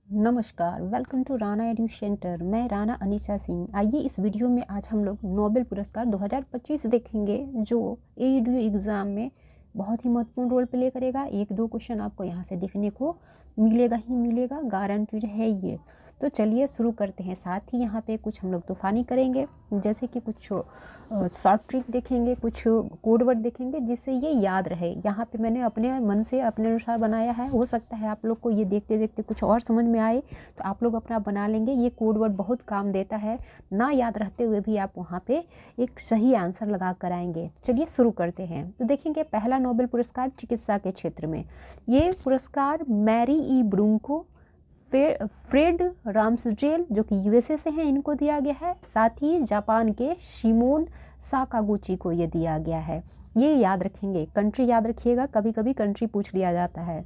नमस्कार, welcome to Rana edu centre. मैं राणा अनीशा सिंह। आइए इस वीडियो में आज हम लोग नोबेल पुरस्कार 2025 देखेंगे, जो एडू एग्ज़ाम में बहुत ही महत्वपूर्ण रोल प्ले करेगा। एक दो क्वेश्चन आपको यहाँ से देखने को मिलेगा ही मिलेगा, गारंटीड है ये। तो चलिए शुरू करते हैं। साथ ही यहाँ पे कुछ हम लोग तूफ़ानी करेंगे, जैसे कि कुछ शॉर्ट ट्रिक देखेंगे, कुछ कोड वर्ड देखेंगे जिससे ये याद रहे। यहाँ पे मैंने अपने मन से अपने अनुसार बनाया है। हो सकता है आप लोग को ये देखते देखते कुछ और समझ में आए तो आप लोग अपना बना लेंगे। ये कोड वर्ड बहुत काम देता है, ना याद रहते हुए भी आप वहाँ पे एक सही आंसर लगा कर आएंगे। चलिए शुरू करते हैं। तो देखेंगे पहला नोबेल पुरस्कार चिकित्सा के क्षेत्र में। ये पुरस्कार मैरी ई ब्रूंको, फ्रेड राम्सडेल जो कि यूएसए से हैं, इनको दिया गया है। साथ ही जापान के शिमोन साकागुची को ये दिया गया है। ये याद रखेंगे, कंट्री याद रखिएगा, कभी कभी कंट्री पूछ लिया जाता है।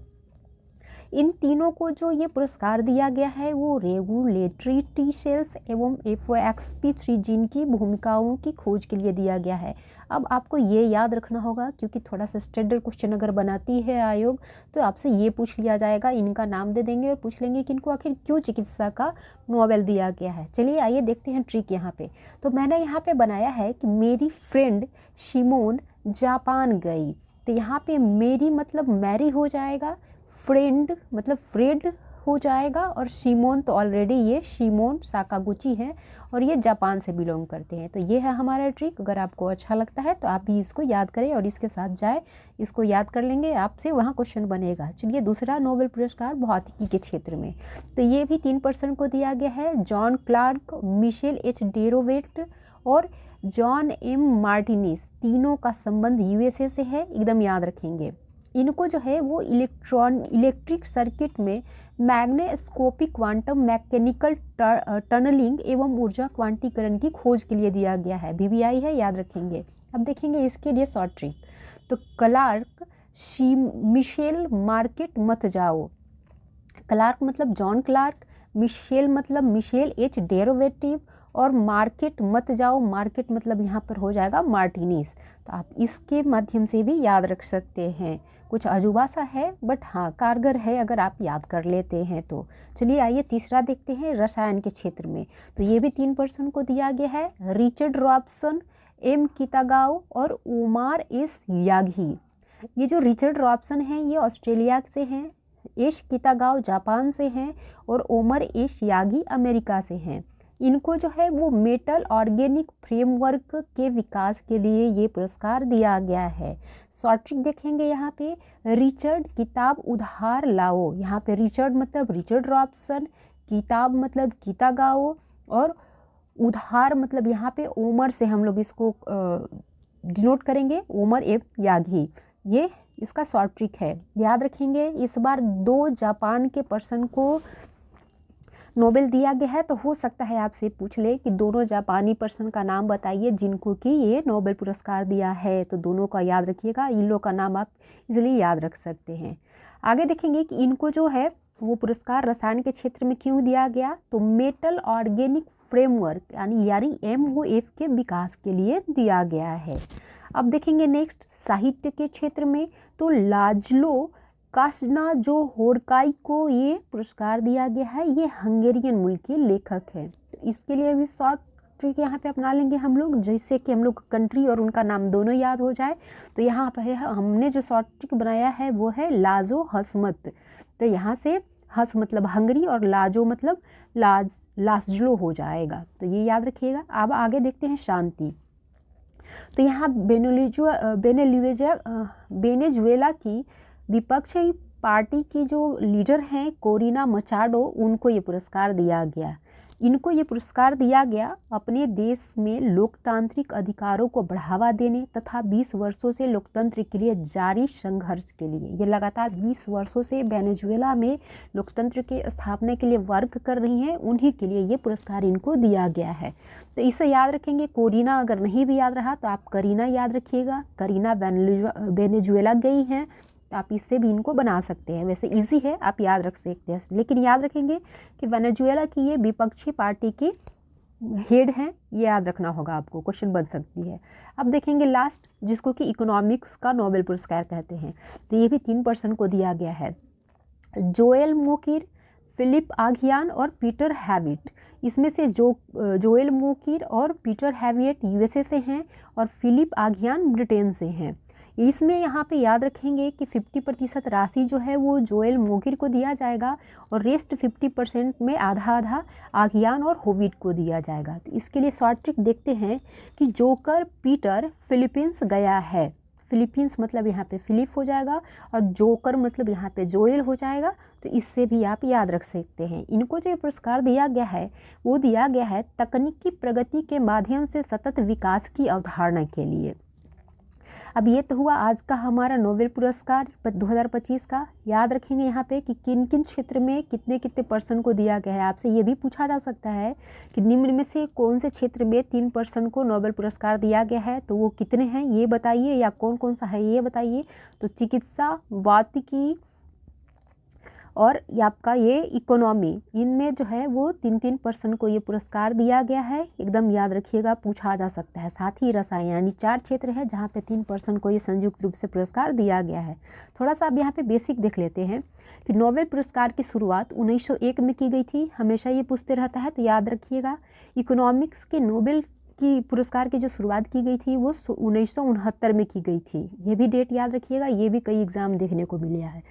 इन तीनों को जो ये पुरस्कार दिया गया है वो रेगुलेटरी टी सेल्स एवं FOXP3 जीन की भूमिकाओं की खोज के लिए दिया गया है। अब आपको ये याद रखना होगा, क्योंकि थोड़ा सा स्टैंडर्ड क्वेश्चन अगर बनाती है आयोग तो आपसे ये पूछ लिया जाएगा। इनका नाम दे देंगे और पूछ लेंगे कि इनको आखिर क्यों चिकित्सा का नोबेल दिया गया है। चलिए आइए देखते हैं ट्रिक यहाँ पे। तो मैंने यहाँ पे बनाया है कि मेरी फ्रेंड शिमोन जापान गई। तो यहाँ पे मेरी मतलब मैरी हो जाएगा, फ्रेंड मतलब फ्रेड हो जाएगा, और शिमोन तो ऑलरेडी ये शिमोन साकागुची है और ये जापान से बिलोंग करते हैं। तो ये है हमारा ट्रिक। अगर आपको अच्छा लगता है तो आप भी इसको याद करें और इसके साथ जाए, इसको याद कर लेंगे, आपसे वहाँ क्वेश्चन बनेगा। चलिए दूसरा नोबेल पुरस्कार भौतिकी के क्षेत्र में। तो ये भी 3 पर्सन को दिया गया है। जॉन क्लार्क, मिशेल एच डेरोवेट और जॉन एम मार्टिनिस। तीनों का संबंध यूएसए से है, एकदम याद रखेंगे। इनको जो है वो इलेक्ट्रिक सर्किट में मैग्नेस्कोपिक क्वांटम मैकेनिकल टनलिंग एवं ऊर्जा क्वांटीकरण की खोज के लिए दिया गया है। VBI है, याद रखेंगे। अब देखेंगे इसके लिए शॉर्ट ट्रिक। तो क्लार्क मिशेल मार्केट मत जाओ। क्लार्क मतलब जॉन क्लार्क, मिशेल मतलब मिशेल एच डेरोवेटिव, और मार्केट मत जाओ, मार्केट मतलब यहाँ पर हो जाएगा मार्टिनिस। तो आप इसके माध्यम से भी याद रख सकते हैं। कुछ अजूबा सा है बट हाँ कारगर है अगर आप याद कर लेते हैं तो। चलिए आइए तीसरा देखते हैं रसायन के क्षेत्र में। तो ये भी 3 पर्सन को दिया गया है। रिचर्ड रॉबसन, M कितागाओ और ओमार एस यागी। ये जो रिचर्ड रॉबसन हैं ये ऑस्ट्रेलिया से हैं, एश कितागाओ जापान से हैं और ओमर एश यागी अमेरिका से हैं। इनको जो है वो मेटल ऑर्गेनिक फ्रेमवर्क के विकास के लिए ये पुरस्कार दिया गया है। शॉर्ट ट्रिक देखेंगे यहाँ पे। रिचर्ड किताब उधार लाओ। यहाँ पे रिचर्ड मतलब रिचर्ड रॉबसन, किताब मतलब कितागाओ, और उधार मतलब यहाँ पे ओमर से हम लोग इसको डिनोट करेंगे, ओमर एफ यागी। ये इसका शॉर्ट ट्रिक है, याद रखेंगे। इस बार 2 जापान के पर्सन को नोबेल दिया गया है, तो हो सकता है आपसे पूछ ले कि दोनों जापानी पर्सन का नाम बताइए जिनको कि ये नोबेल पुरस्कार दिया है। तो दोनों का याद रखिएगा, इन लोगों का नाम आप इजीली याद रख सकते हैं। आगे देखेंगे कि इनको जो है वो पुरस्कार रसायन के क्षेत्र में क्यों दिया गया। तो मेटल ऑर्गेनिक फ्रेमवर्क यानी MOF के विकास के लिए दिया गया है। अब देखेंगे नेक्स्ट साहित्य के क्षेत्र में। तो लाजलो कास्ना जो होरकाई को ये पुरस्कार दिया गया है। ये हंगेरियन मूल के लेखक हैं। तो इसके लिए भी शॉर्ट ट्रिक यहाँ पे अपना लेंगे हम लोग, जिससे कि हम लोग कंट्री और उनका नाम दोनों याद हो जाए। तो यहाँ पर हमने जो शॉर्ट ट्रिक बनाया है वो है लाजो हसमत। तो यहाँ से हस मतलब हंगरी और लाजो मतलब लाजलो हो जाएगा। तो ये याद रखिएगा। अब आगे देखते हैं शांति। तो यहाँ वेनेजुएला की विपक्षी पार्टी की जो लीडर हैं कोरिना मचाडो, उनको ये पुरस्कार दिया गया। इनको ये पुरस्कार दिया गया अपने देश में लोकतांत्रिक अधिकारों को बढ़ावा देने तथा 20 वर्षों से लोकतंत्र के लिए जारी संघर्ष के लिए। ये लगातार 20 वर्षों से वेनेजुएला में लोकतंत्र के स्थापना के लिए वर्क कर रही हैं, उन्हीं के लिए ये पुरस्कार इनको दिया गया है। तो इसे याद रखेंगे। कोरिना अगर नहीं भी याद रहा तो आप करीना याद रखिएगा। करीना वेनेजुएला गई हैं, तो आप इससे भी इनको बना सकते हैं। वैसे इजी है, आप याद रख सकते हैं, लेकिन याद रखेंगे कि वेनेजुएला की ये विपक्षी पार्टी की हेड हैं, ये याद रखना होगा आपको, क्वेश्चन बन सकती है। अब देखेंगे लास्ट, जिसको कि इकोनॉमिक्स का नोबेल पुरस्कार कहते हैं। तो ये भी 3 पर्सन को दिया गया है। जोएल मोकिर, फिलिप आघियान और पीटर हैविट। इसमें से जोएल मोकिर और पीटर हैविट यूएसए से हैं और फिलिप आघियान ब्रिटेन से हैं। इसमें यहाँ पे याद रखेंगे कि 50% राशि जो है वो जोएल मोकिर को दिया जाएगा और रेस्ट 50% में आधा आधा आघियान और होविट को दिया जाएगा। तो इसके लिए शॉर्ट ट्रिक देखते हैं कि जोकर पीटर फिलीपींस गया है। फिलीपींस मतलब यहाँ पे फिलिप हो जाएगा और जोकर मतलब यहाँ पे जोएल हो जाएगा। तो इससे भी आप याद रख सकते हैं। इनको जो पुरस्कार दिया गया है वो दिया गया है तकनीकी प्रगति के माध्यम से सतत विकास की अवधारणा के लिए। अब ये तो हुआ आज का हमारा नोबेल पुरस्कार 2025 का। याद रखेंगे यहाँ पे कि किन किन क्षेत्र में कितने कितने पर्सन को दिया गया है। आपसे ये भी पूछा जा सकता है कि निम्न में से कौन से क्षेत्र में 3 पर्सन को नोबेल पुरस्कार दिया गया है, तो वो कितने हैं ये बताइए, या कौन कौन सा है ये बताइए। तो चिकित्सा, भौतिकी और आपका ये इकोनॉमी, इनमें जो है वो 3 पर्सन को ये पुरस्कार दिया गया है। एकदम याद रखिएगा, पूछा जा सकता है। साथ ही रसायन, यानी 4 क्षेत्र है जहाँ पे 3 पर्सन को ये संयुक्त रूप से पुरस्कार दिया गया है। थोड़ा सा अब यहाँ पे बेसिक देख लेते हैं कि नोबेल पुरस्कार की शुरुआत 1901 में की गई थी। हमेशा ये पूछते रहता है, तो याद रखिएगा। इकोनॉमिक्स के नोबेल की पुरस्कार की जो शुरुआत की गई थी वो 1969 में की गई थी। ये भी डेट याद रखिएगा, ये भी कई एग्जाम देखने को मिला है।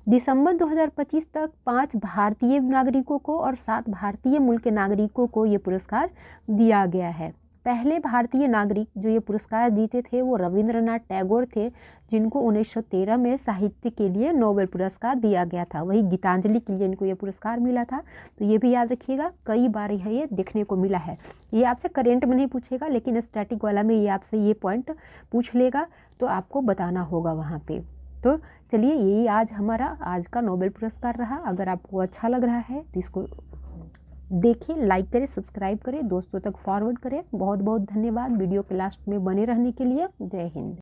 दिसंबर 2025 तक 5 भारतीय नागरिकों को और 7 भारतीय मूल के नागरिकों को ये पुरस्कार दिया गया है। पहले भारतीय नागरिक जो ये पुरस्कार जीते थे वो रविंद्रनाथ टैगोर थे, जिनको 1913 में साहित्य के लिए नोबेल पुरस्कार दिया गया था। वही गीतांजलि के लिए इनको ये पुरस्कार मिला था। तो ये भी याद रखिएगा, कई बार ये देखने को मिला है। ये आपसे करेंट में नहीं पूछेगा, लेकिन स्टैटिक वाला में ये आपसे ये पॉइंट पूछ लेगा, तो आपको बताना होगा वहाँ पे। तो चलिए, यही आज हमारा आज का नोबेल पुरस्कार रहा। अगर आपको अच्छा लग रहा है तो इसको देखें, लाइक करें, सब्सक्राइब करें, दोस्तों तक फॉरवर्ड करें। बहुत बहुत धन्यवाद वीडियो के लास्ट में बने रहने के लिए। जय हिंद।